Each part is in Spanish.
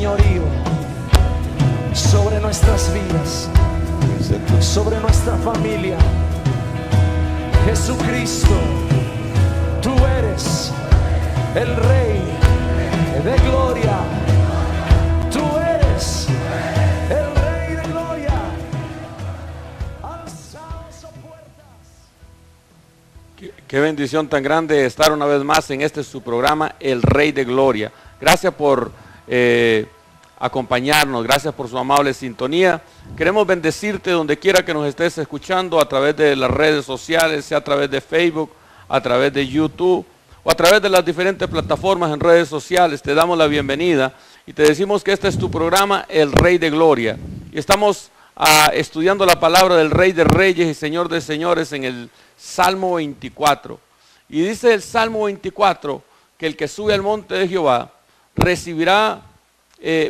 señorío sobre nuestras vidas, sobre nuestra familia. Jesucristo, tú eres el Rey de gloria. Tú eres el Rey de gloria. Alzaos, oh puertas. Qué bendición tan grande estar una vez más en este su programa, El Rey de Gloria. Gracias por acompañarnos, gracias por su amable sintonía. Queremos bendecirte donde quiera que nos estés escuchando, a través de las redes sociales, sea a través de Facebook, a través de YouTube o a través de las diferentes plataformas en redes sociales. Te damos la bienvenida y te decimos que este es tu programa, El Rey de Gloria. Y estamos estudiando la palabra del Rey de Reyes y Señor de Señores en el Salmo 24. Y dice el Salmo 24 que el que sube al monte de Jehová recibirá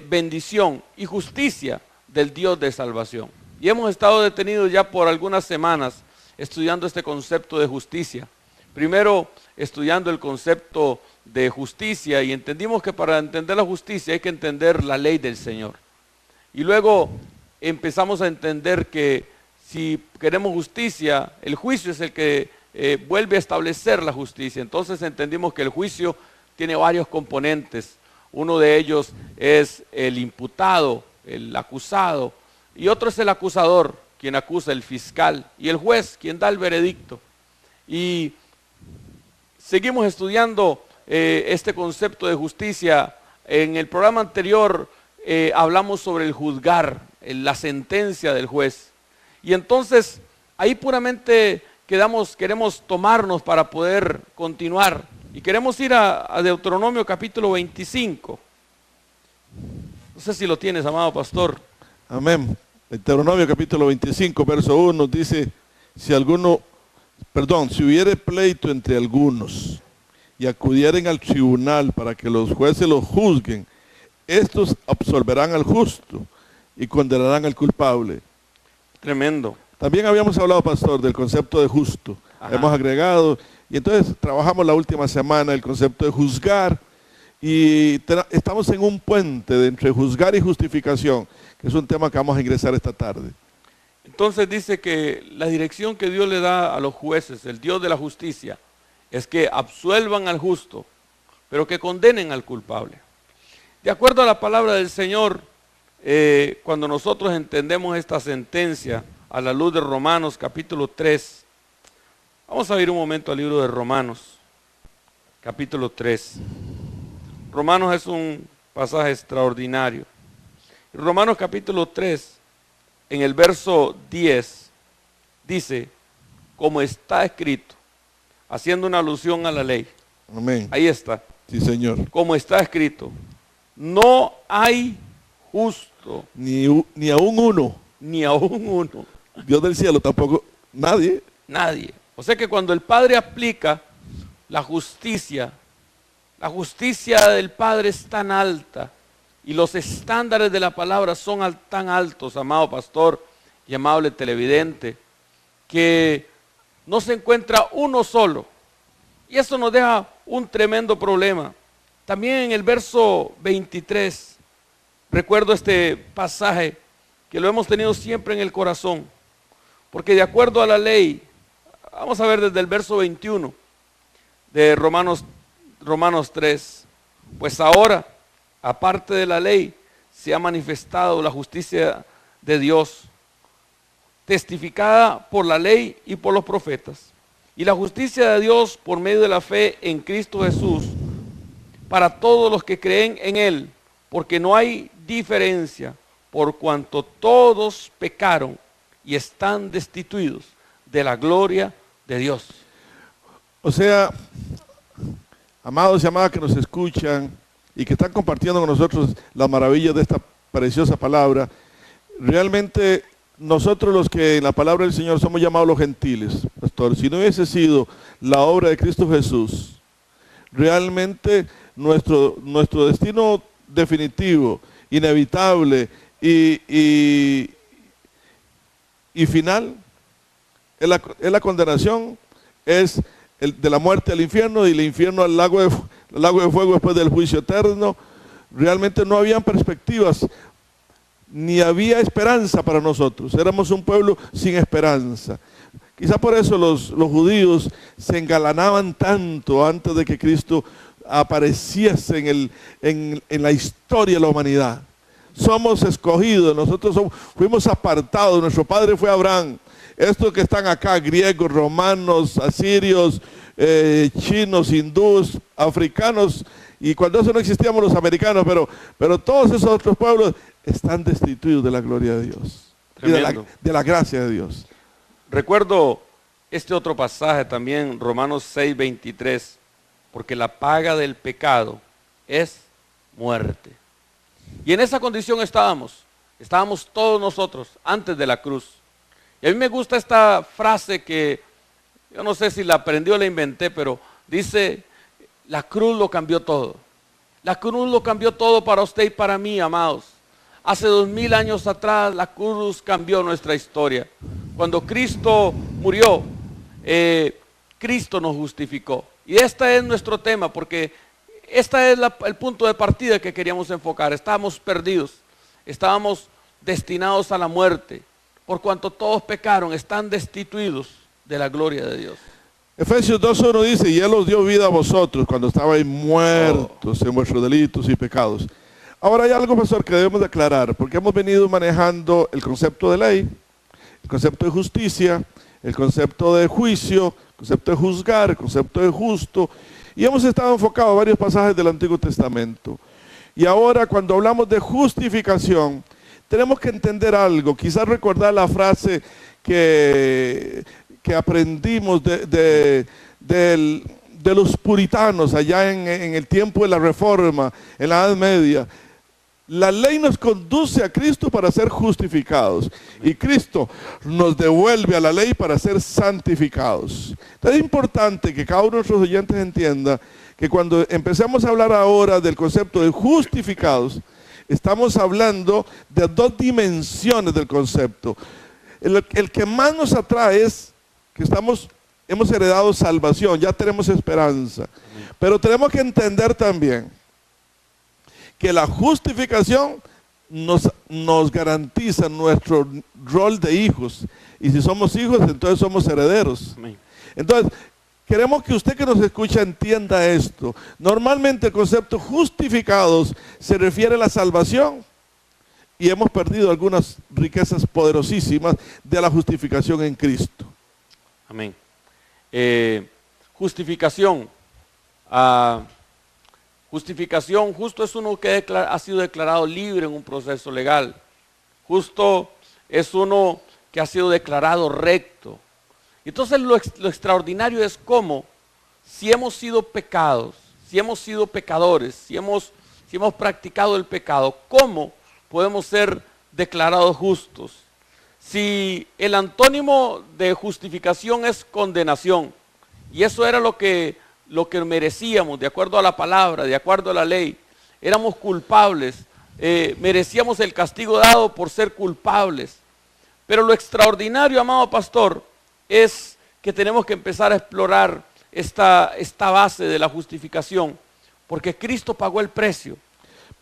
bendición y justicia del Dios de salvación. Y hemos estado detenidos ya por algunas semanas estudiando este concepto de justicia. Primero estudiando el concepto de justicia y entendimos que para entender la justicia hay que entender la ley del Señor. Y luego empezamos a entender que si queremos justicia, el juicio es el que vuelve a establecer la justicia. Entonces entendimos que el juicio tiene varios componentes. Uno de ellos es el imputado, el acusado, y otro es el acusador, quien acusa, el fiscal, y el juez, quien da el veredicto. Y seguimos estudiando este concepto de justicia. En el programa anterior hablamos sobre el juzgar, la sentencia del juez. Y entonces ahí puramente queremos tomarnos para poder continuar. Y queremos ir a Deuteronomio capítulo 25. No sé si lo tienes, amado pastor. Amén. Deuteronomio capítulo 25, verso 1 dice, si hubiere pleito entre algunos y acudieren al tribunal para que los jueces los juzguen, estos absolverán al justo y condenarán al culpable. Tremendo. También habíamos hablado, pastor, del concepto de justo. Ajá. Hemos agregado, y entonces trabajamos la última semana el concepto de juzgar, y estamos en un puente entre juzgar y justificación, que es un tema que vamos a ingresar esta tarde. Entonces dice que la dirección que Dios le da a los jueces, el Dios de la justicia, es que absuelvan al justo, pero que condenen al culpable. De acuerdo a la palabra del Señor, cuando nosotros entendemos esta sentencia a la luz de Romanos capítulo 3, vamos a ir un momento al libro de Romanos, capítulo 3. Romanos es un pasaje extraordinario. Romanos capítulo 3, en el verso 10, dice, como está escrito, haciendo una alusión a la ley. Amén. Ahí está. Sí, Señor. Como está escrito, no hay justo. Ni aún uno. Ni aún uno. Dios del cielo tampoco, nadie. Nadie. O sea que cuando el Padre aplica la justicia del Padre es tan alta y los estándares de la palabra son tan altos, amado pastor y amable televidente, que no se encuentra uno solo. Y eso nos deja un tremendo problema. También en el verso 23, recuerdo este pasaje que lo hemos tenido siempre en el corazón, porque de acuerdo a la ley, vamos a ver desde el verso 21 de Romanos 3, pues ahora, aparte de la ley, se ha manifestado la justicia de Dios, testificada por la ley y por los profetas. Y la justicia de Dios por medio de la fe en Cristo Jesús, para todos los que creen en Él, porque no hay diferencia, por cuanto todos pecaron y están destituidos de la gloria de Dios. O sea, amados y amadas que nos escuchan y que están compartiendo con nosotros las maravillas de esta preciosa palabra, realmente nosotros los que en la palabra del Señor somos llamados los gentiles, pastor, si no hubiese sido la obra de Cristo Jesús, realmente nuestro destino definitivo, inevitable y final es la condenación, es de la muerte al infierno y el infierno al lago de fuego después del juicio eterno, realmente no habían perspectivas, ni había esperanza para nosotros. Éramos un pueblo sin esperanza. Quizá por eso los judíos se engalanaban tanto antes de que Cristo apareciese en la historia de la humanidad. Somos escogidos, nosotros fuimos apartados, nuestro padre fue Abraham. Estos que están acá, griegos, romanos, asirios, chinos, hindúes, africanos, y cuando eso no existíamos los americanos, pero todos esos otros pueblos están destituidos de la gloria de Dios, y de la gracia de Dios. Recuerdo este otro pasaje también, Romanos 6:23, porque la paga del pecado es muerte. Y en esa condición estábamos todos nosotros antes de la cruz. Y a mí me gusta esta frase que yo no sé si la aprendí o la inventé, pero dice, la cruz lo cambió todo. La cruz lo cambió todo para usted y para mí, amados. Hace 2000 años atrás la cruz cambió nuestra historia. Cuando Cristo murió, Cristo nos justificó. Y este es nuestro tema, porque este es el punto de partida que queríamos enfocar. Estábamos perdidos, estábamos destinados a la muerte. Por cuanto todos pecaron, están destituidos de la gloria de Dios. Efesios 2:1 dice, y Él os dio vida a vosotros cuando estabais muertos en vuestros delitos y pecados. Ahora hay algo, pastor, que debemos de aclarar, porque hemos venido manejando el concepto de ley, el concepto de justicia, el concepto de juicio, el concepto de juzgar, el concepto de justo, y hemos estado enfocados a varios pasajes del Antiguo Testamento. Y ahora, cuando hablamos de justificación, tenemos que entender algo, quizás recordar la frase que aprendimos de los puritanos allá en el tiempo de la Reforma, en la Edad Media. La ley nos conduce a Cristo para ser justificados y Cristo nos devuelve a la ley para ser santificados. Entonces es importante que cada uno de nuestros oyentes entienda que cuando empecemos a hablar ahora del concepto de justificados, estamos hablando de dos dimensiones del concepto. El que más nos atrae es que hemos heredado salvación, ya tenemos esperanza. Pero tenemos que entender también que la justificación nos garantiza nuestro rol de hijos. Y si somos hijos, entonces somos herederos. Amén. Entonces, queremos que usted que nos escucha entienda esto. Normalmente el concepto justificados se refiere a la salvación. Y hemos perdido algunas riquezas poderosísimas de la justificación en Cristo. Amén. Justificación. Justificación, justo es uno que ha sido declarado libre en un proceso legal. Justo es uno que ha sido declarado recto. Entonces lo extraordinario es cómo, si hemos sido pecados, si hemos sido pecadores, si hemos practicado el pecado, ¿cómo podemos ser declarados justos? Si el antónimo de justificación es condenación, y eso era lo que merecíamos, de acuerdo a la palabra, de acuerdo a la ley, éramos culpables, merecíamos el castigo dado por ser culpables. Pero lo extraordinario, amado pastor, es que tenemos que empezar a explorar esta base de la justificación, porque Cristo pagó el precio.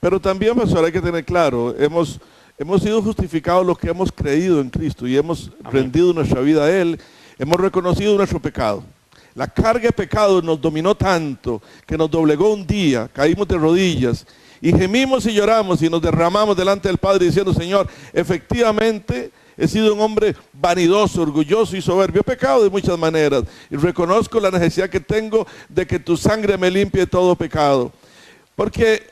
Pero también, pastor, hay que tener claro, hemos sido justificados los que hemos creído en Cristo y hemos rendido nuestra vida a Él, hemos reconocido nuestro pecado. La carga de pecado nos dominó tanto que nos doblegó un día, caímos de rodillas y gemimos y lloramos y nos derramamos delante del Padre diciendo, Señor, efectivamente he sido un hombre vanidoso, orgulloso y soberbio, he pecado de muchas maneras y reconozco la necesidad que tengo de que tu sangre me limpie de todo pecado. Porque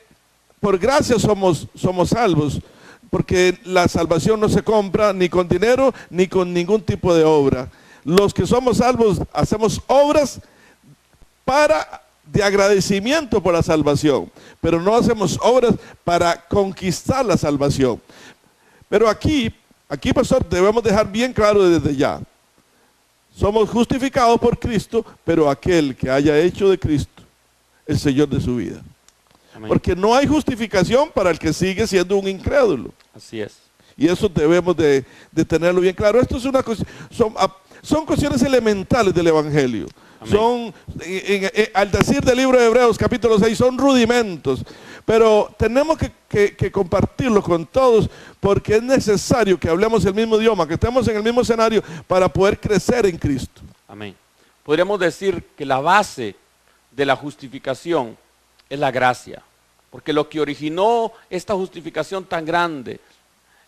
por gracia somos salvos, porque la salvación no se compra ni con dinero ni con ningún tipo de obra. Los que somos salvos hacemos obras de agradecimiento por la salvación, pero no hacemos obras para conquistar la salvación. Pero aquí, pastor, debemos dejar bien claro desde ya. Somos justificados por Cristo, pero aquel que haya hecho de Cristo el Señor de su vida. Amén. Porque no hay justificación para el que sigue siendo un incrédulo. Así es. Y eso debemos de tenerlo bien claro. Esto es una cosa, son cuestiones elementales del Evangelio. Amén. Son, al decir del libro de Hebreos capítulo 6, son rudimentos. pero tenemos que compartirlo con todos porque es necesario que hablemos el mismo idioma, que estemos en el mismo escenario para poder crecer en Cristo. Amén. Podríamos decir que la base de la justificación es la gracia, porque lo que originó esta justificación tan grande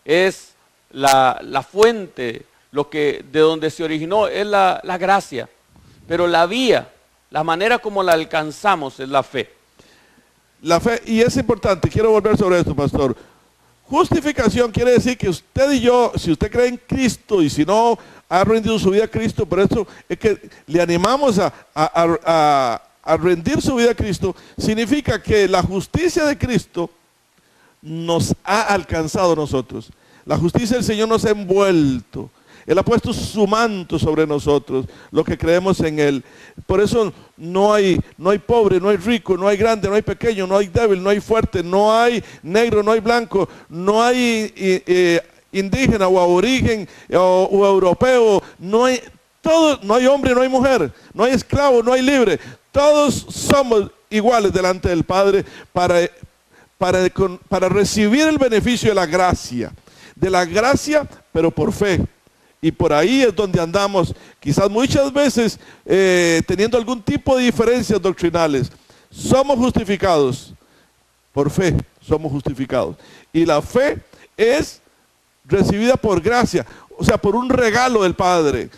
es la fuente, de donde se originó es la gracia, pero la vía, la manera como la alcanzamos es la fe. La fe, y es importante, quiero volver sobre esto, pastor. Justificación quiere decir que usted y yo, si usted cree en Cristo y si no ha rendido su vida a Cristo, por eso es que le animamos a rendir su vida a Cristo, significa que la justicia de Cristo nos ha alcanzado a nosotros. La justicia del Señor nos ha envuelto. Él ha puesto su manto sobre nosotros, los que creemos en Él. Por eso no hay pobre, no hay rico, no hay grande, no hay pequeño, no hay débil, no hay fuerte, no hay negro, no hay blanco, no hay indígena o aborigen o europeo, no hay hombre, no hay mujer, no hay esclavo, no hay libre. Todos somos iguales delante del Padre para recibir el beneficio de la gracia, pero por fe. Y por ahí es donde andamos, quizás muchas veces teniendo algún tipo de diferencias doctrinales. Somos justificados por fe, somos justificados. Y la fe es recibida por gracia, o sea, por un regalo del Padre.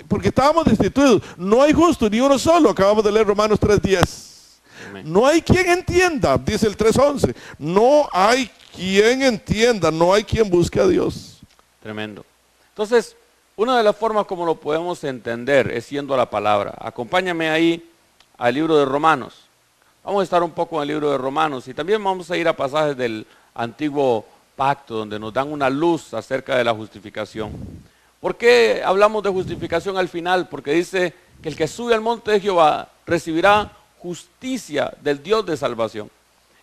Porque estábamos destituidos. No hay justo ni uno solo. Acabamos de leer Romanos 3:10. No hay quien entienda, dice el 3:11. No hay quien entienda, no hay quien busque a Dios. Tremendo. Entonces, una de las formas como lo podemos entender es yendo a la palabra. Acompáñame ahí al libro de Romanos. Vamos a estar un poco en el libro de Romanos y también vamos a ir a pasajes del Antiguo Pacto donde nos dan una luz acerca de la justificación. ¿Por qué hablamos de justificación al final? Porque dice que el que sube al monte de Jehová recibirá justicia del Dios de salvación.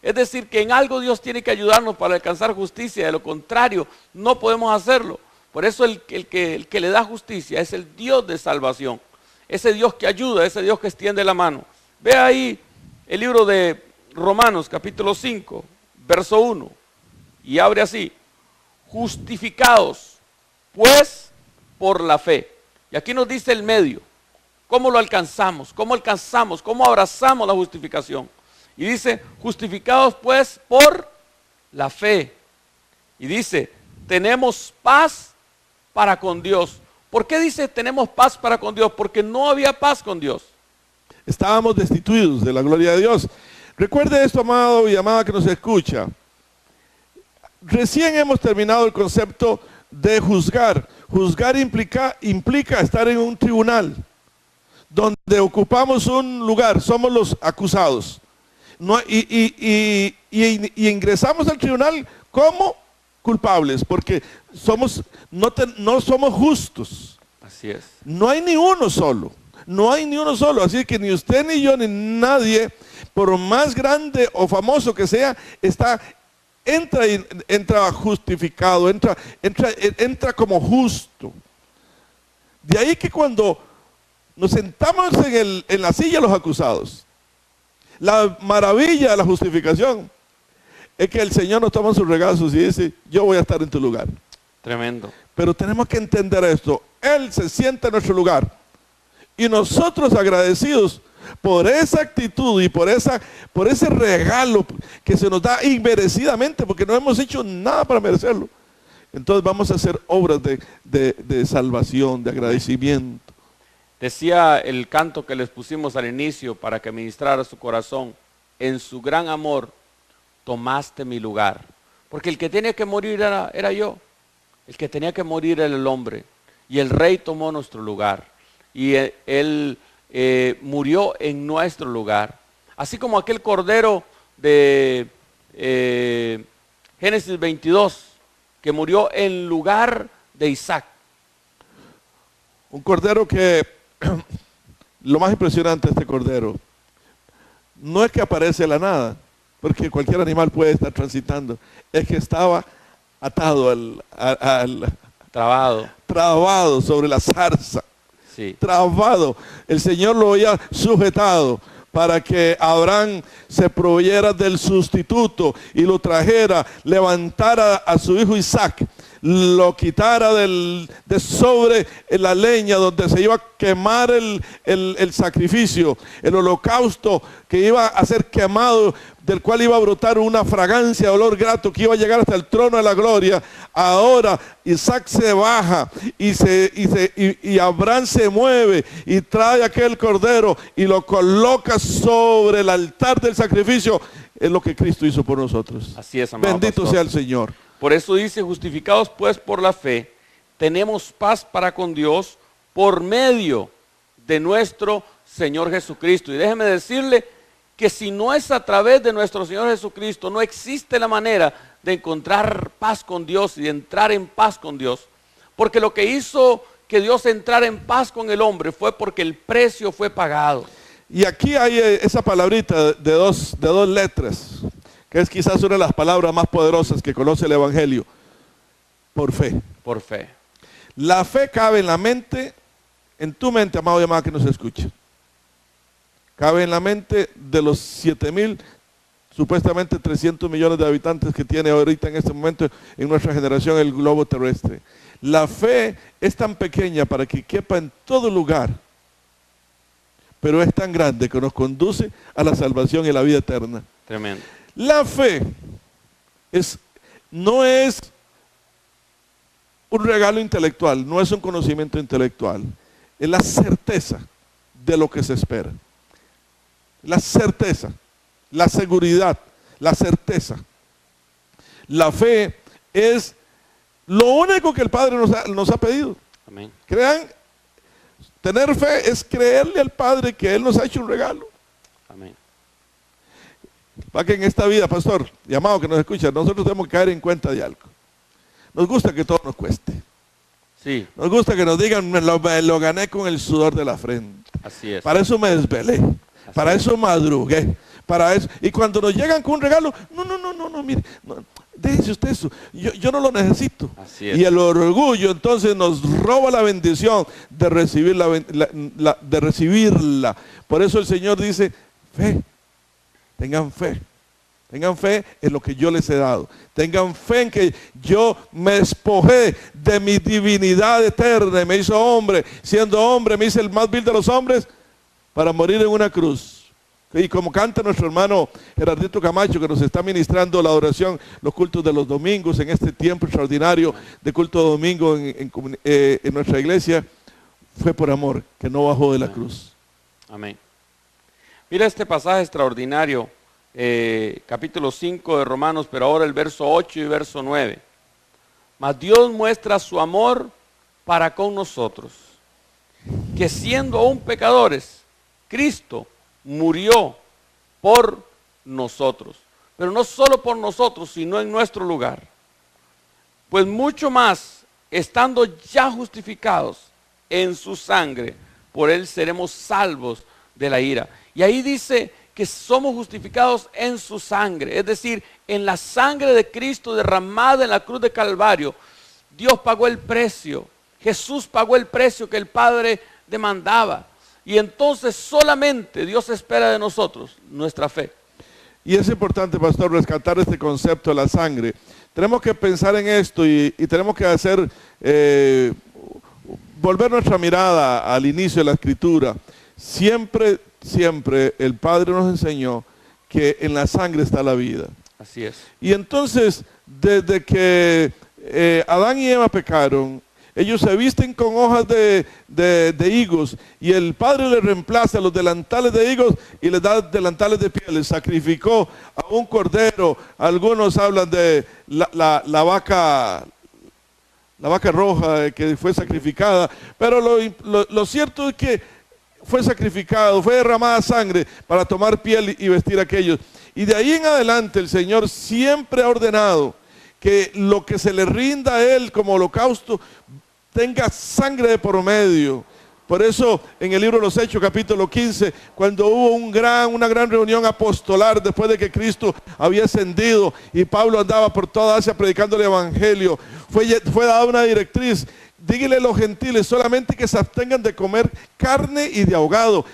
Es decir, que en algo Dios tiene que ayudarnos para alcanzar justicia, de lo contrario no podemos hacerlo. Por eso el que le da justicia es el Dios de salvación, ese Dios que ayuda, ese Dios que extiende la mano. Ve ahí el libro de Romanos capítulo 5, verso 1, y abre así: justificados pues por la fe. Y aquí nos dice el medio, cómo lo alcanzamos, cómo abrazamos la justificación. Y dice, justificados pues por la fe. Y dice, tenemos paz para con Dios. ¿Por qué dice tenemos paz para con Dios? Porque no había paz con Dios. Estábamos destituidos de la gloria de Dios. Recuerde esto, amado y amada que nos escucha. Recién hemos terminado el concepto de juzgar. Juzgar implica estar en un tribunal donde ocupamos un lugar, somos los acusados. Y ingresamos al tribunal como culpables, porque no somos justos. Así es. No hay ni uno solo. Así que ni usted, ni yo, ni nadie, por más grande o famoso que sea, entra justificado, entra como justo. De ahí que cuando nos sentamos en la silla de los acusados, la maravilla de la justificación es que el Señor nos toma en sus regazos y dice, yo voy a estar en tu lugar. Tremendo. Pero tenemos que entender esto. Él se sienta en nuestro lugar. Y nosotros agradecidos por esa actitud y por ese regalo que se nos da inmerecidamente, porque no hemos hecho nada para merecerlo. Entonces vamos a hacer obras de salvación, de agradecimiento. Decía el canto que les pusimos al inicio para que ministrara su corazón, en su gran amor tomaste mi lugar. Porque el que tenía que morir era yo. El que tenía que morir era el hombre. Y el Rey tomó nuestro lugar. Y él murió en nuestro lugar. Así como aquel cordero de Génesis 22, que murió en lugar de Isaac. Un cordero que, lo más impresionante de este cordero, no es que aparece de la nada, porque cualquier animal puede estar transitando, es que estaba atado trabado sobre la zarza. Sí. Trabado. El Señor lo había sujetado para que Abraham se proveyera del sustituto y lo trajera, levantara a su hijo Isaac, lo quitara de sobre la leña donde se iba a quemar el sacrificio, el holocausto que iba a ser quemado, del cual iba a brotar una fragancia de olor grato que iba a llegar hasta el trono de la gloria. Ahora Isaac se baja y Abraham se mueve y trae aquel cordero y lo coloca sobre el altar del sacrificio. Es lo que Cristo hizo por nosotros. Así es, amado Bendito pastor. sea el Señor. Por eso dice, justificados pues por la fe, tenemos paz para con Dios por medio de nuestro Señor Jesucristo. Y déjeme decirle que si no es a través de nuestro Señor Jesucristo, no existe la manera de encontrar paz con Dios y de entrar en paz con Dios. Porque lo que hizo que Dios entrara en paz con el hombre fue porque el precio fue pagado. Y aquí hay esa palabrita de dos letras, que es quizás una de las palabras más poderosas que conoce el Evangelio. Por fe. Por fe. La fe cabe en la mente, en tu mente, amado y amada que nos escucha. Cabe en la mente de los 7,000, supuestamente 300 millones de habitantes que tiene ahorita en este momento en nuestra generación el globo terrestre. La fe es tan pequeña para que quepa en todo lugar, pero es tan grande que nos conduce a la salvación y la vida eterna. Tremendo. La fe no es un regalo intelectual, no es un conocimiento intelectual, es la certeza de lo que se espera. La certeza, la seguridad, la certeza. La fe es lo único que el Padre nos ha pedido. Amén. Crean, tener fe es creerle al Padre que Él nos ha hecho un regalo. Amén. Para que en esta vida, pastor, y amado que nos escucha, nosotros tenemos que caer en cuenta de algo. Nos gusta que todo nos cueste. Sí, Nos gusta que nos digan, me lo gané con el sudor de la frente. así es. Para eso me desvelé. Para eso madrugué. Para eso. Y cuando nos llegan con un regalo, no, mire, no, déjese usted eso. Yo no lo necesito. Así es. Y el orgullo entonces nos roba la bendición de de recibirla. Por eso el Señor dice, fe. Tengan fe. Tengan fe en lo que yo les he dado. Tengan fe en que yo me despojé de mi divinidad eterna. Me hizo hombre. Siendo hombre, me hice el más vil de los hombres para morir en una cruz. Y como canta nuestro hermano Gerardito Camacho, que nos está ministrando la adoración, los cultos de los domingos, en este tiempo extraordinario de culto de domingo en nuestra iglesia, fue por amor que no bajó de la cruz. Amén. Mira este pasaje extraordinario, capítulo 5 de Romanos, pero ahora el verso 8 y verso 9. Mas Dios muestra su amor para con nosotros, que siendo aún pecadores, Cristo murió por nosotros, pero no solo por nosotros, sino en nuestro lugar. Pues mucho más, estando ya justificados en su sangre, por él seremos salvos de la ira. Y ahí dice que somos justificados en su sangre, es decir, en la sangre de Cristo derramada en la cruz de Calvario. Dios pagó el precio, Jesús pagó el precio que el Padre demandaba. Y entonces solamente Dios espera de nosotros nuestra fe. Y es importante, pastor, rescatar este concepto de la sangre. Tenemos que pensar en esto y tenemos que hacer, volver nuestra mirada al inicio de la Escritura. Siempre el Padre nos enseñó que en la sangre está la vida. Así es. Y entonces, desde que Adán y Eva pecaron, ellos se visten con hojas de higos y el Padre les reemplaza los delantales de higos y les da delantales de piel. Les sacrificó a un cordero. Algunos hablan de la vaca roja que fue sacrificada, pero lo cierto es que fue sacrificado, fue derramada sangre para tomar piel y vestir a aquellos. Y de ahí en adelante el Señor siempre ha ordenado que lo que se le rinda a Él como holocausto tenga sangre de por medio. Por eso en el libro de los Hechos, capítulo 15, cuando hubo una gran reunión apostolar después de que Cristo había ascendido y Pablo andaba por toda Asia predicando el Evangelio, fue dada una directriz: díganle a los gentiles solamente que se abstengan de comer carne y de ahogado.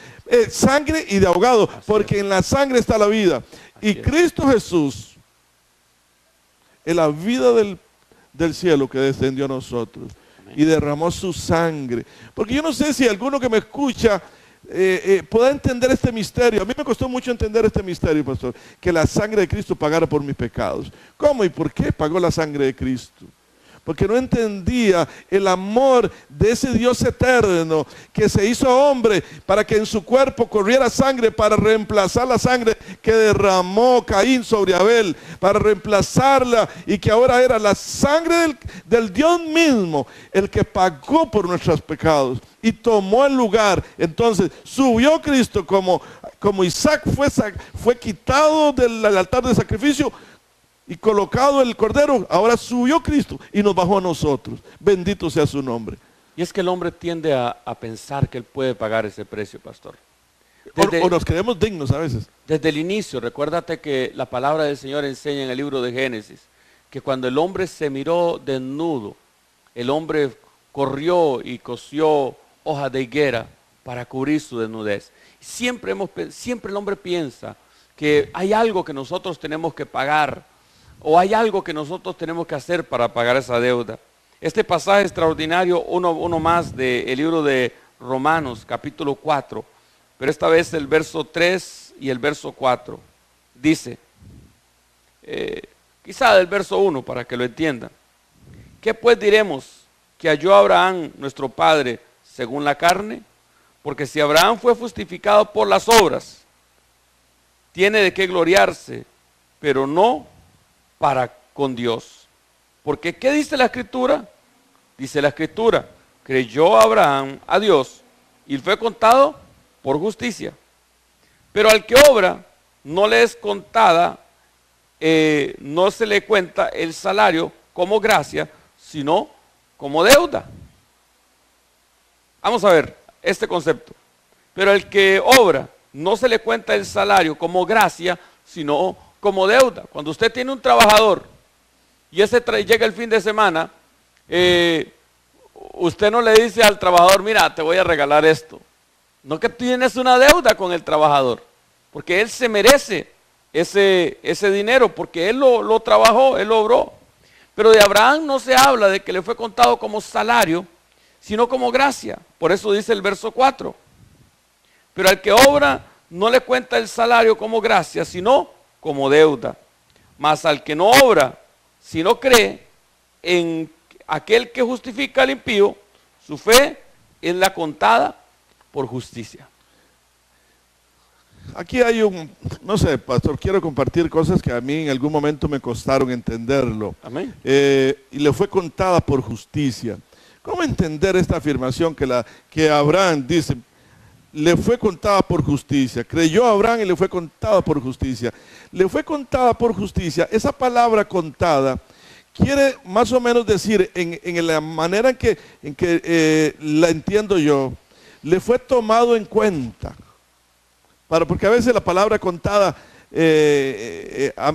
sangre y de ahogado, porque en la sangre está la vida. Y Así es. Cristo Jesús es la vida del cielo que descendió a nosotros. Amén. Y derramó su sangre. Porque yo no sé si alguno que me escucha pueda entender este misterio. A mí me costó mucho entender este misterio, pastor, que la sangre de Cristo pagara por mis pecados. ¿Cómo y por qué pagó la sangre de Cristo? Porque no entendía el amor de ese Dios eterno que se hizo hombre para que en su cuerpo corriera sangre para reemplazar la sangre que derramó Caín sobre Abel, para reemplazarla, y que ahora era la sangre del Dios mismo el que pagó por nuestros pecados y tomó el lugar. Entonces subió Cristo como Isaac fue quitado del altar de sacrificio y colocado el cordero, ahora subió Cristo y nos bajó a nosotros. Bendito sea su nombre. Y es que el hombre tiende a pensar que él puede pagar ese precio, pastor. O nos creemos dignos a veces. Desde el inicio, recuérdate que la palabra del Señor enseña en el libro de Génesis que cuando el hombre se miró desnudo, el hombre corrió y cosió hojas de higuera para cubrir su desnudez. Siempre el hombre piensa que hay algo que nosotros tenemos que pagar, o hay algo que nosotros tenemos que hacer para pagar esa deuda. Este pasaje extraordinario, uno más del libro de Romanos, capítulo 4, pero esta vez el verso 3 y el verso 4, dice, quizá del verso 1 para que lo entiendan. ¿Qué pues diremos que halló Abraham, nuestro padre, según la carne? Porque si Abraham fue justificado por las obras, tiene de qué gloriarse, pero no para con Dios. Porque ¿qué dice la Escritura? Dice la Escritura, creyó Abraham a Dios y fue contado por justicia. Pero al que obra no le es contada, no se le cuenta el salario como gracia, sino como deuda. Vamos a ver este concepto. Pero al que obra no se le cuenta el salario como gracia, sino como deuda. Cuando usted tiene un trabajador y ese llega el fin de semana, usted no le dice al trabajador, mira, te voy a regalar esto. No, que tienes una deuda con el trabajador, porque él se merece ese dinero, porque él lo trabajó, él lo obró. Pero de Abraham no se habla de que le fue contado como salario, sino como gracia. Por eso dice el verso 4. Pero al que obra no le cuenta el salario como gracia, sino como deuda. Mas al que no obra, sino cree en aquel que justifica al impío, su fe es la contada por justicia. Aquí hay no sé, pastor, quiero compartir cosas que a mí en algún momento me costaron entenderlo. Amén. Y le fue contada por justicia. ¿Cómo entender esta afirmación que Abraham dice, le fue contada por justicia? Creyó Abraham y le fue contada por justicia. Le fue contada por justicia. Esa palabra contada quiere más o menos decir, en la manera en que la entiendo yo, le fue tomado en cuenta. Porque a veces la palabra contada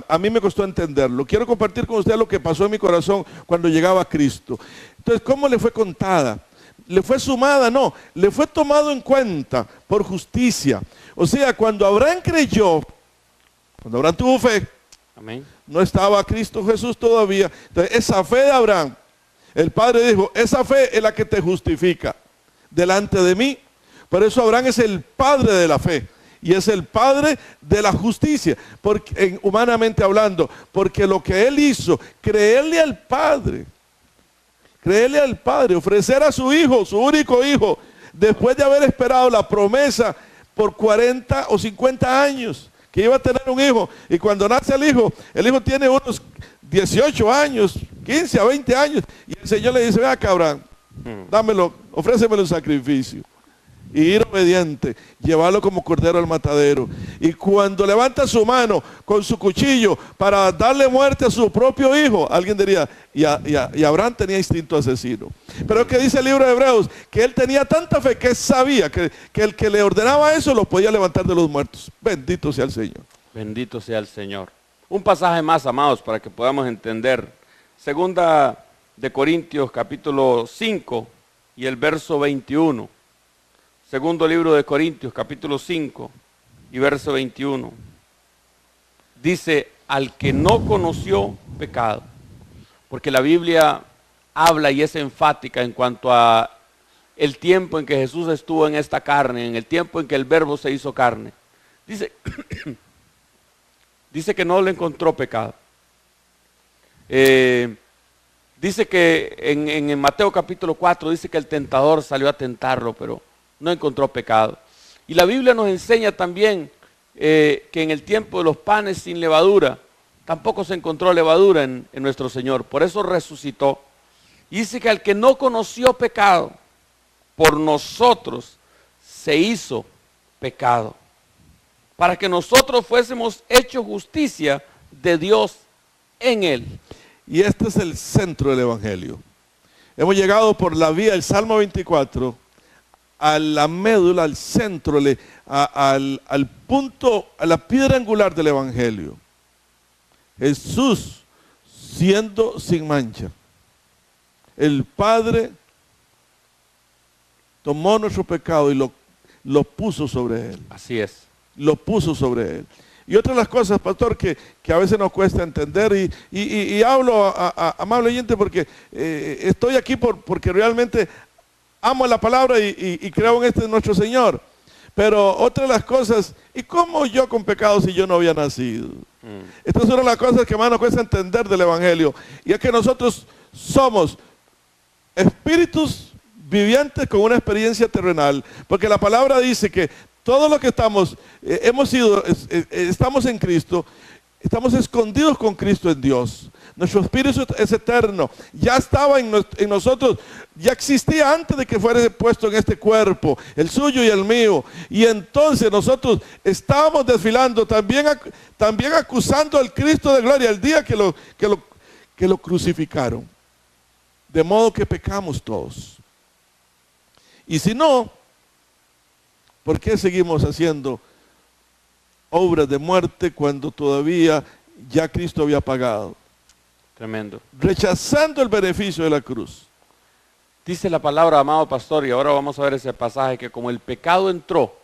a mí me costó entenderlo. Quiero compartir con usted lo que pasó en mi corazón cuando llegaba a Cristo. Entonces, ¿cómo le fue contada? ¿Le fue sumada? No, le fue tomado en cuenta por justicia. O sea, cuando Abraham creyó, cuando Abraham tuvo fe, Amén. no estaba Cristo Jesús todavía. Entonces, esa fe de Abraham, el Padre dijo, esa fe es la que te justifica delante de mí. Por eso Abraham es el padre de la fe y es el padre de la justicia, porque, humanamente hablando, porque lo que él hizo, creerle al Padre, ofrecer a su hijo, su único hijo, después de haber esperado la promesa por 40 o 50 años, que iba a tener un hijo, y cuando nace el hijo tiene unos 18 años, 15 a 20 años, y el Señor le dice, vea cabrón, dámelo, ofrécemelo en sacrificio. Y ir obediente, llevarlo como cordero al matadero. Y cuando levanta su mano con su cuchillo para darle muerte a su propio hijo, alguien diría, y Abraham tenía instinto asesino. Pero es que dice el libro de Hebreos, que él tenía tanta fe que sabía que el que le ordenaba eso lo podía levantar de los muertos. Bendito sea el Señor. Bendito sea el Señor. Un pasaje más, amados, para que podamos entender. Segunda de Corintios, capítulo 5 y el verso 21. segundo libro de Corintios, capítulo 5 y verso 21. Dice, al que no conoció pecado, porque la Biblia habla y es enfática en cuanto a el tiempo en que Jesús estuvo en esta carne, en el tiempo en que el Verbo se hizo carne. Dice, dice que no le encontró pecado. Dice que en Mateo capítulo 4 dice que el tentador salió a tentarlo, pero no encontró pecado. Y la Biblia nos enseña también que en el tiempo de los panes sin levadura, tampoco se encontró levadura en nuestro Señor. Por eso resucitó. Y dice que al que no conoció pecado, por nosotros se hizo pecado, para que nosotros fuésemos hechos justicia de Dios en él. Y este es el centro del Evangelio. Hemos llegado por la vía del Salmo 24 a la médula, al centro, al punto, a la piedra angular del Evangelio. Jesús siendo sin mancha. El Padre tomó nuestro pecado y lo puso sobre Él. Así es. Lo puso sobre Él. Y otra de las cosas, pastor, que a veces nos cuesta entender, y hablo a amable oyente porque estoy aquí porque realmente amo la palabra y creo en este nuestro Señor. Pero otra de las cosas, ¿y cómo yo con pecado si yo no había nacido? Esta es una de las cosas que más nos cuesta entender del Evangelio. Y es que nosotros somos espíritus vivientes con una experiencia terrenal. Porque la palabra dice que todo lo que estamos en Cristo, estamos escondidos con Cristo en Dios. Nuestro espíritu es eterno. Ya estaba en nosotros, ya existía antes de que fuera puesto en este cuerpo, el suyo y el mío. Y entonces nosotros estábamos desfilando, también acusando al Cristo de gloria el día que lo crucificaron. De modo que pecamos todos. Y si no, ¿por qué seguimos haciendo obras de muerte cuando todavía ya Cristo había pagado? Tremendo. Rechazando el beneficio de la cruz. Dice la palabra, amado pastor, y ahora vamos a ver ese pasaje, que como el pecado entró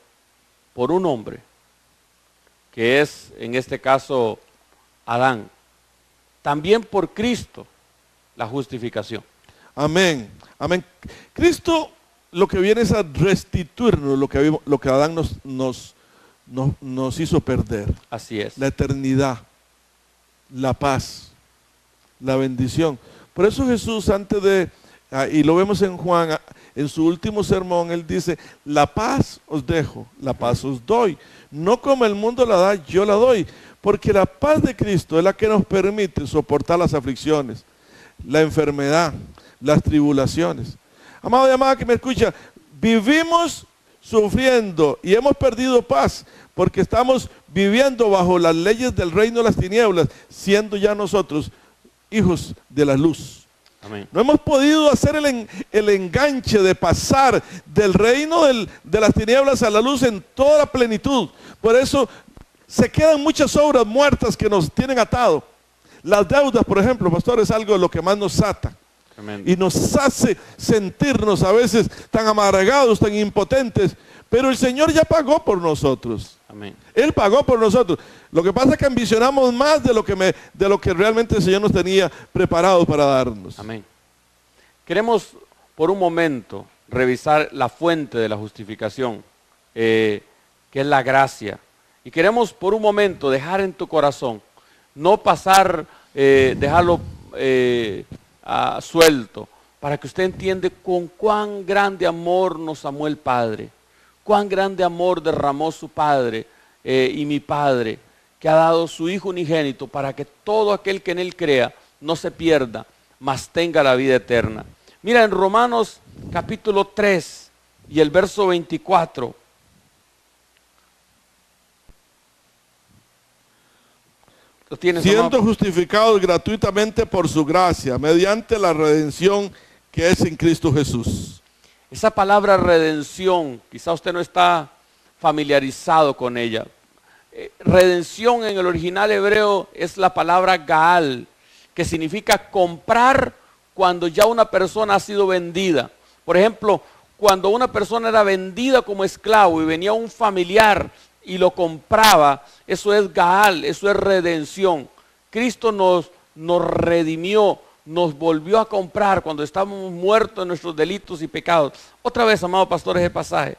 por un hombre, que es en este caso Adán, también por Cristo la justificación. Amén, amén. Cristo lo que viene es a restituirnos lo que Adán nos hizo perder. Así es. La eternidad, la paz, la bendición. Por eso Jesús y lo vemos en Juan, en su último sermón, Él dice, la paz os dejo, la paz os doy. No como el mundo la da, yo la doy. Porque la paz de Cristo es la que nos permite soportar las aflicciones, la enfermedad, las tribulaciones. Amado y amada que me escucha, vivimos sufriendo y hemos perdido paz porque estamos viviendo bajo las leyes del reino de las tinieblas, siendo ya nosotros hijos de la luz. Amén. No hemos podido hacer el enganche de pasar del reino de las tinieblas a la luz en toda la plenitud. Por eso se quedan muchas obras muertas que nos tienen atado. Las deudas, por ejemplo, pastor, es algo de lo que más nos ata. Y nos hace sentirnos a veces tan amargados, tan impotentes, pero el Señor ya pagó por nosotros. Amén. Él pagó por nosotros. Lo que pasa es que ambicionamos más de lo que realmente el Señor nos tenía preparado para darnos. Amén. Queremos por un momento revisar la fuente de la justificación, que es la gracia. Y queremos por un momento dejar en tu corazón, no pasar, dejarlo suelto, para que usted entienda con cuán grande amor nos amó el Padre, cuán grande amor derramó su Padre y mi Padre, que ha dado su Hijo unigénito para que todo aquel que en Él crea no se pierda, mas tenga la vida eterna. Mira en Romanos capítulo 3 y el verso 24. Siendo justificados gratuitamente por su gracia, mediante la redención que es en Cristo Jesús. Esa palabra redención, quizá usted no está familiarizado con ella. Redención en el original hebreo es la palabra Gaal, que significa comprar cuando ya una persona ha sido vendida. Por ejemplo, cuando una persona era vendida como esclavo y venía un familiar y lo compraba, eso es Gaal, eso es redención. Cristo nos redimió, nos volvió a comprar cuando estábamos muertos en nuestros delitos y pecados. Otra vez, amado pastor, ese pasaje.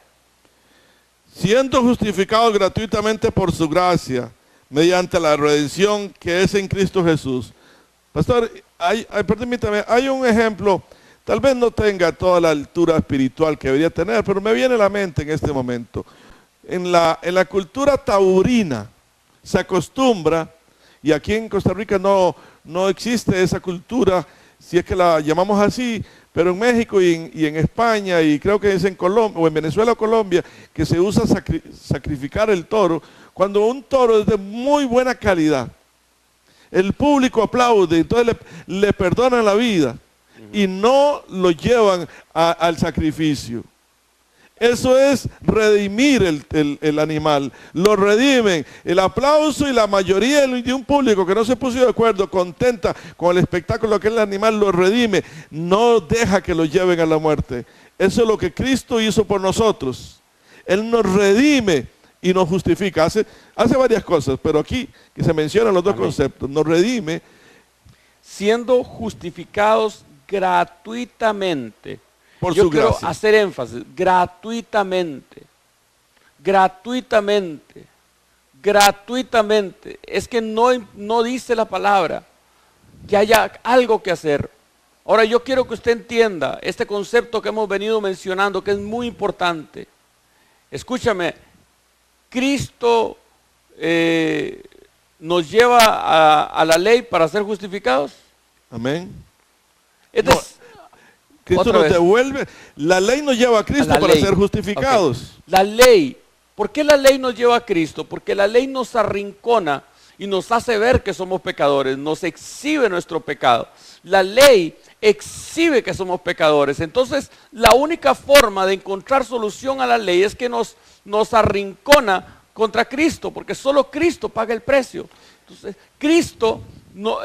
Siendo justificados gratuitamente por su gracia, mediante la redención que es en Cristo Jesús. Pastor, permítame, hay un ejemplo, tal vez no tenga toda la altura espiritual que debería tener, pero me viene a la mente en este momento. En la cultura taurina se acostumbra, y aquí en Costa Rica no existe esa cultura, si es que la llamamos así, pero en México y en España, y creo que es en Colombia, o en Venezuela o Colombia, que se usa sacrificar el toro, cuando un toro es de muy buena calidad, el público aplaude, entonces le perdonan la vida y no lo llevan al sacrificio. Eso es redimir el animal, lo redimen. El aplauso y la mayoría de un público que no se puso de acuerdo, contenta con el espectáculo que el animal lo redime, no deja que lo lleven a la muerte. Eso es lo que Cristo hizo por nosotros. Él nos redime y nos justifica. Hace varias cosas, pero aquí que se mencionan los dos conceptos. Nos redime. Siendo justificados gratuitamente. Por Yo su quiero gracia. hacer énfasis, gratuitamente, gratuitamente, gratuitamente. Es que no dice la palabra que haya algo que hacer. Ahora yo quiero que usted entienda este concepto que hemos venido mencionando, que es muy importante. Escúchame, Cristo nos lleva a la ley para ser justificados. Amén. Este No, es- Cristo Otra nos vez. devuelve. La ley nos lleva a Cristo la para ley. ser justificados. Ok. La ley. ¿Por qué la ley nos lleva a Cristo? Porque la ley nos arrincona y nos hace ver que somos pecadores, nos exhibe nuestro pecado. La ley exhibe que somos pecadores. Entonces, la única forma de encontrar solución a la ley es que nos arrincona contra Cristo, porque solo Cristo paga el precio. Entonces,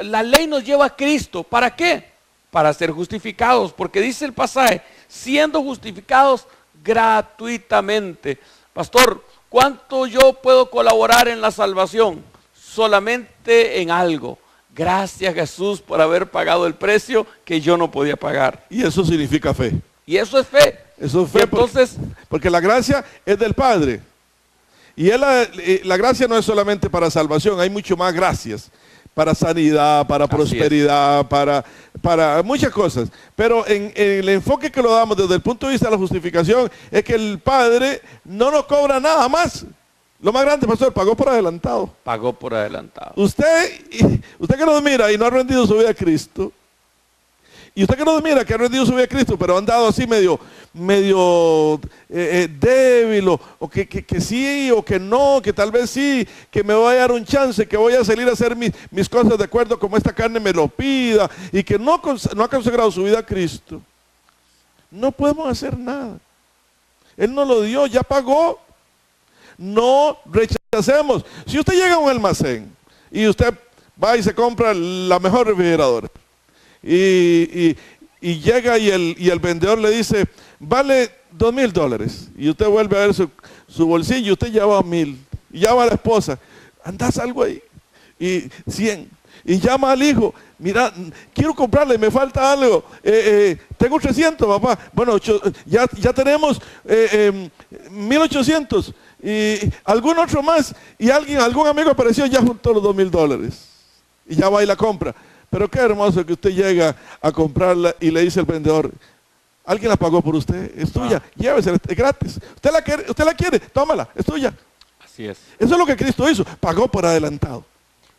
la ley nos lleva a Cristo. ¿Para qué? Para ser justificados, porque dice el pasaje, siendo justificados gratuitamente. Pastor, ¿cuánto yo puedo colaborar en la salvación? Solamente en algo. Gracias Jesús por haber pagado el precio que yo no podía pagar. Y eso significa fe. Y eso es fe. Eso es Y fe entonces, porque la gracia es del Padre. Y la gracia no es solamente para salvación, hay mucho más gracias. Para sanidad, para prosperidad, para muchas cosas. Pero en el enfoque que lo damos desde el punto de vista de la justificación, es que el Padre no nos cobra nada más. Lo más grande, pastor, pagó por adelantado. pagó por adelantado. Usted que nos mira y no ha rendido su vida a Cristo, y usted que nos mira que ha rendido su vida a Cristo, pero ha andado así medio débil, o que sí, o que no, que tal vez sí, que me voy a dar un chance, que voy a salir a hacer mis cosas de acuerdo como esta carne me lo pida, y que no ha consagrado su vida a Cristo, no podemos hacer nada. Él nos lo dio, ya pagó. No rechacemos. Si usted llega a un almacén y usted va y se compra la mejor refrigeradora, y llega y el vendedor le dice, vale $2,000, y usted vuelve a ver su bolsillo, y usted lleva 1,000, y llama a la esposa, andas algo ahí, y 100, y llama al hijo, mira, quiero comprarle, me falta algo, tengo 300, papá, bueno, ya tenemos 1,800, y algún otro más, y algún amigo apareció, ya juntó los $2,000, y ya va y la compra. Pero qué hermoso que usted llega a comprarla y le dice al vendedor, alguien la pagó por usted, es tuya, llévesela, es gratis. Usted la quiere, tómala, es tuya. Así es. Eso es lo que Cristo hizo, pagó por adelantado.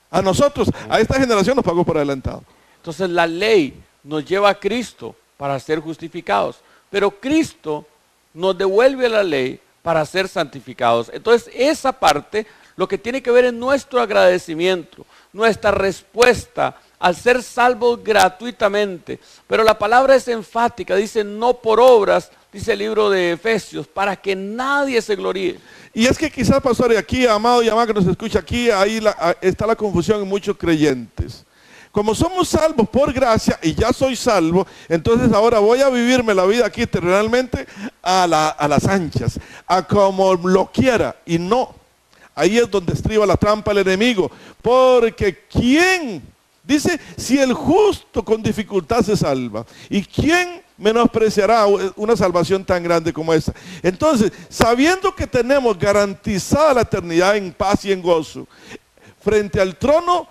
A nosotros, a esta generación nos pagó por adelantado. Entonces la ley nos lleva a Cristo para ser justificados, pero Cristo nos devuelve la ley para ser santificados. Entonces esa parte, lo que tiene que ver es nuestro agradecimiento, nuestra respuesta al ser salvos gratuitamente. Pero la palabra es enfática, dice no por obras, dice el libro de Efesios, para que nadie se gloríe. Y es que quizás, pastor, y aquí, amado y amada que nos escucha aquí, ahí está la confusión en muchos creyentes. Como somos salvos por gracia y ya soy salvo, entonces ahora voy a vivirme la vida aquí terrenalmente a las anchas, a como lo quiera, y no. Ahí es donde estriba la trampa el enemigo, porque ¿quién? Dice, si el justo con dificultad se salva, ¿y quién menospreciará una salvación tan grande como esta? Entonces, sabiendo que tenemos garantizada la eternidad en paz y en gozo, frente al trono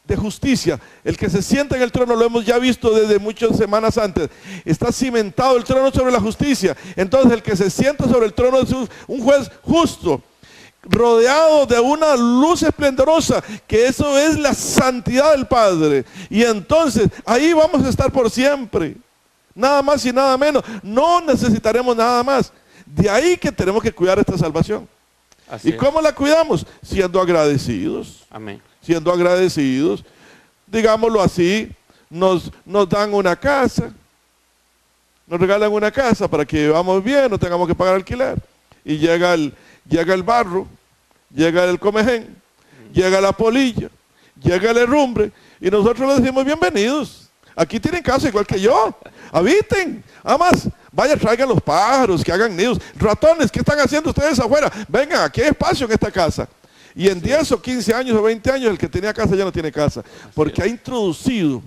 de justicia, el que se sienta en el trono, lo hemos ya visto desde muchas semanas antes, está cimentado el trono sobre la justicia. Entonces el que se sienta sobre el trono es un juez justo, rodeado de una luz esplendorosa, que eso es la santidad del Padre. Y entonces ahí vamos a estar por siempre, nada más y nada menos. No necesitaremos nada más. De ahí que tenemos que cuidar esta salvación. Así ¿Y es. cómo la cuidamos? Siendo agradecidos. Amén. Siendo agradecidos, digámoslo así, nos dan una casa, nos regalan una casa para que vivamos bien, no tengamos que pagar alquiler. Y llega el barro, llega el comején, llega la polilla, llega el herrumbre, y nosotros les decimos bienvenidos. Aquí tienen casa igual que yo, habiten. Además, vaya, traigan los pájaros, que hagan nidos. Ratones, ¿qué están haciendo ustedes afuera? Vengan, aquí hay espacio en esta casa. Y en 10 o 15 años o 20 años el que tenía casa ya no tiene casa, porque ha introducido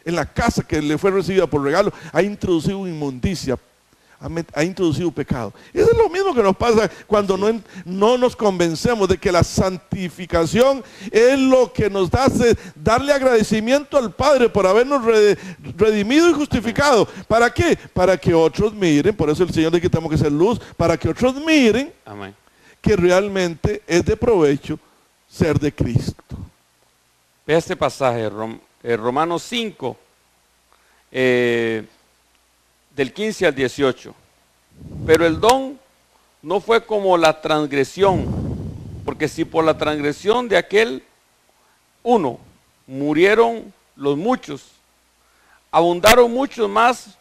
en la casa que le fue recibida por regalo, ha introducido inmundicia, ha introducido pecado. Eso es lo mismo que nos pasa cuando no nos convencemos de que la santificación es lo que nos hace darle agradecimiento al Padre por habernos redimido y justificado. ¿Para qué? Para que otros miren, por eso el Señor dice que tenemos que ser luz, para que otros miren. Amén. Que realmente es de provecho ser de Cristo. Ve este pasaje, Romanos 5, del 15 al 18. Pero el don no fue como la transgresión, porque si por la transgresión de aquel uno murieron los muchos, abundaron muchos más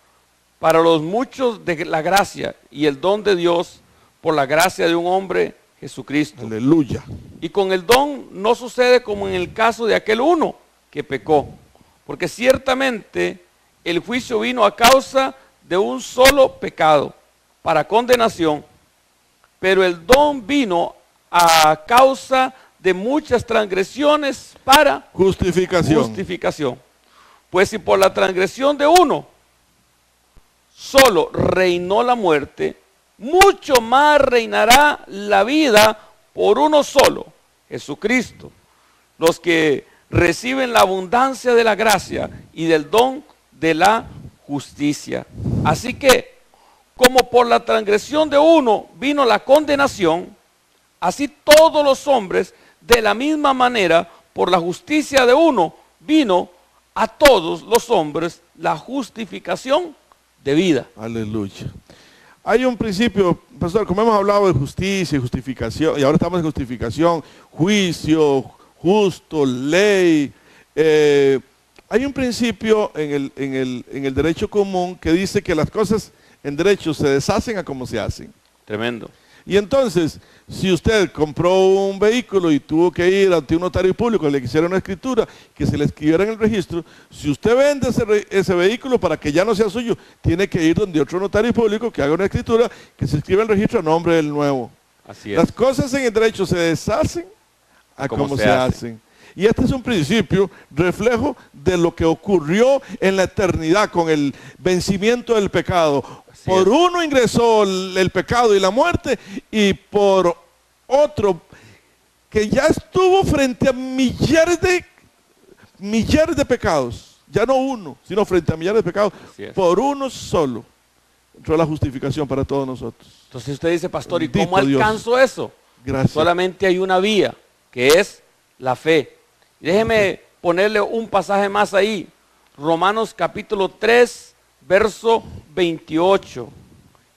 para los muchos de la gracia y el don de Dios por la gracia de un hombre, Jesucristo. Aleluya. Y con el don no sucede como en el caso de aquel uno que pecó, porque ciertamente el juicio vino a causa de un solo pecado, para condenación, pero el don vino a causa de muchas transgresiones para justificación. Pues si por la transgresión de uno solo reinó la muerte, mucho más reinará la vida por uno solo, Jesucristo. Los que reciben la abundancia de la gracia y del don de la justicia. Así que, como por la transgresión de uno vino la condenación, así todos los hombres, de la misma manera, por la justicia de uno, vino a todos los hombres la justificación de vida. Aleluya. Hay un principio, pastor, como hemos hablado de justicia y justificación, y ahora estamos en justificación, juicio, justo, ley. Hay un principio en el derecho común que dice que las cosas en derecho se deshacen a como se hacen. Tremendo. Y entonces, si usted compró un vehículo y tuvo que ir ante un notario público, le quisiera una escritura, que se le escribiera en el registro, si usted vende ese vehículo para que ya no sea suyo, tiene que ir donde otro notario público que haga una escritura, que se escriba en el registro a nombre del nuevo. Así es. Las cosas en el derecho se deshacen a como se hacen. Y este es un principio, reflejo de lo que ocurrió en la eternidad con el vencimiento del pecado. Por uno ingresó el pecado y la muerte, y por otro que ya estuvo frente a millares de pecados, ya no uno, sino frente a millares de pecados, por uno solo entró la justificación para todos nosotros. Entonces usted dice, pastor, ¿y Bendito cómo alcanzo eso? Gracias. Solamente hay una vía, que es la fe. Déjeme ponerle un pasaje más ahí. Romanos capítulo 3, verso 28,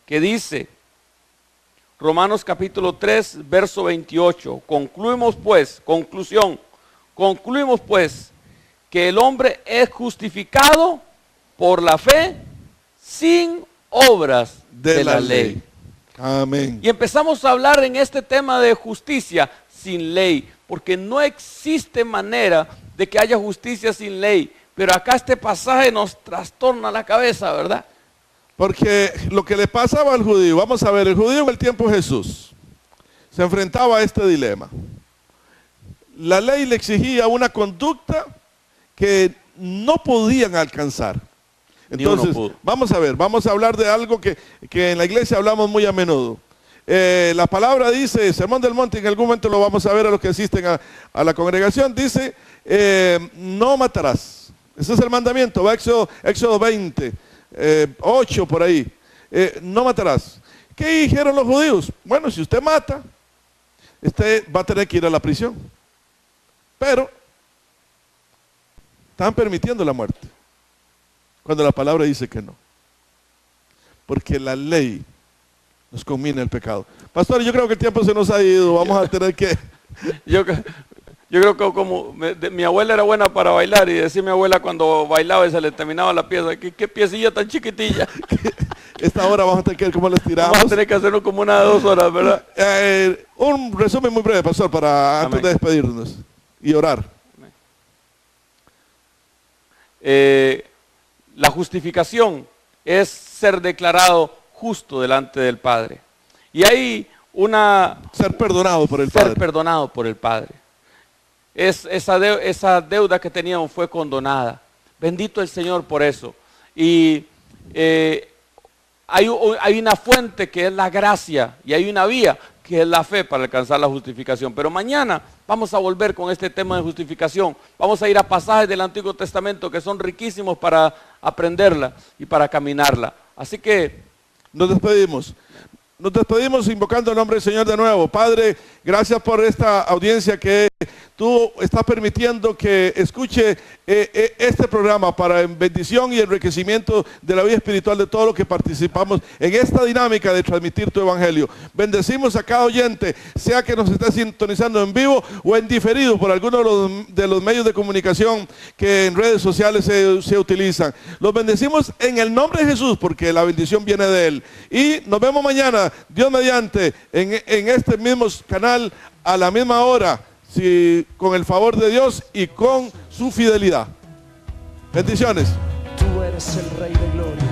que dice, Romanos capítulo 3, verso 28, concluimos pues que el hombre es justificado por la fe sin obras de la ley. Amén. Y empezamos a hablar en este tema de justicia sin ley, porque no existe manera de que haya justicia sin ley. Pero acá este pasaje nos trastorna la cabeza, ¿verdad? Porque lo que le pasaba al judío, vamos a ver, el judío en el tiempo de Jesús se enfrentaba a este dilema. La ley le exigía una conducta que no podían alcanzar. Entonces, vamos a ver, vamos a hablar de algo que en la iglesia hablamos muy a menudo. La palabra dice, Sermón del Monte, en algún momento lo vamos a ver a los que asisten a la congregación, dice, no matarás. Ese es el mandamiento, va Éxodo 20, 8 por ahí. No matarás. ¿Qué dijeron los judíos? Bueno, si usted mata, usted va a tener que ir a la prisión. Pero están permitiendo la muerte, cuando la palabra dice que no. Porque la ley nos conmina el pecado. Pastor, yo creo que el tiempo se nos ha ido, vamos a tener que... Yo creo que como mi abuela era buena para bailar, y decía mi abuela cuando bailaba y se le terminaba la pieza, ¿qué piecilla tan chiquitilla? Esta hora vamos a tener que ver cómo la estiramos. Vamos a tener que hacerlo como una de 2 horas, ¿verdad? Un resumen muy breve, pastor, para antes de despedirnos y orar. La justificación es ser declarado justo delante del Padre. Y hay ser perdonado por el Padre. Padre. Ser perdonado por el Padre. Esa deuda que teníamos fue condonada. Bendito el Señor por eso. Y hay una fuente que es la gracia, y hay una vía que es la fe para alcanzar la justificación. Pero mañana vamos a volver con este tema de justificación. Vamos a ir a pasajes del Antiguo Testamento que son riquísimos para aprenderla y para caminarla. Así que nos despedimos. Nos despedimos invocando el nombre del Señor de nuevo. Padre, gracias por esta audiencia que tú estás permitiendo que escuche este programa para bendición y enriquecimiento de la vida espiritual de todos los que participamos en esta dinámica de transmitir tu evangelio. Bendecimos a cada oyente, sea que nos esté sintonizando en vivo o en diferido por alguno de los medios de comunicación que en redes sociales se utilizan. Los bendecimos en el nombre de Jesús, porque la bendición viene de Él. Y nos vemos mañana, Dios mediante, en este mismo canal a la misma hora, con el favor de Dios y con su fidelidad. Bendiciones. Tú eres el Rey de Gloria.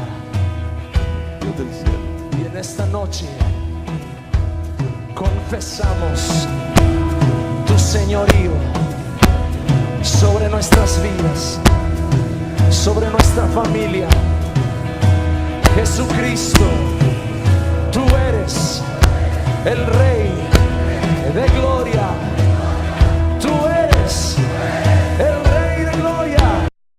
Dios del cielo. Y en esta noche confesamos tu señorío sobre nuestras vidas, sobre nuestra familia. Jesucristo, tú eres el Rey de Gloria.